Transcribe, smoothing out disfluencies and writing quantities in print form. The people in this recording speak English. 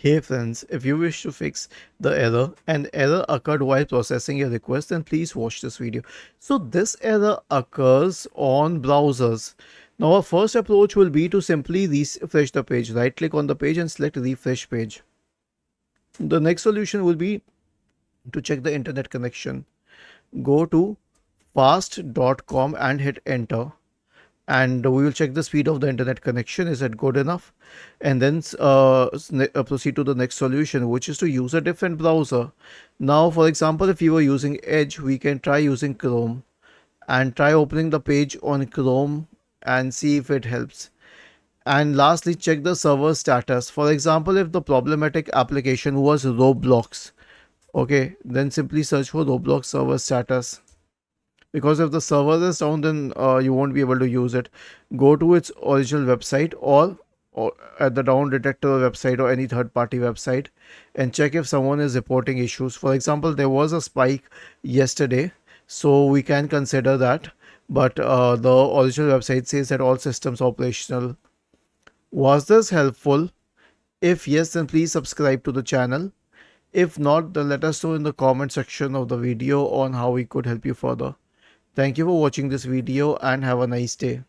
Hey friends, if you wish to fix the error and error occurred while processing your request, then please watch this video. So this error occurs on browsers. Now our first approach will be to simply refresh the page. Right click on the page and select refresh page. The next solution will be to check the internet connection. Go to fast.com and hit enter, and we will check the speed of the internet connection. Is it good enough? And then proceed to the next solution, which is to use a different browser. Now for example, if you were using Edge, we can try using Chrome and try opening the page on Chrome and see if it helps. And lastly, check the server status. For example, if the problematic application was Roblox, okay, then simply search for Roblox server status, because if the server is down, then you won't be able to use it. Go to its original website, or at the down detector website or any third party website, and check if someone is reporting issues. For example, there was a spike yesterday, so we can consider that, but the original website says that all systems operational. Was this helpful? If yes, then please subscribe to the channel. If not, then let us know in the comment section of the video on how we could help you further. Thank you for watching this video and have a nice day.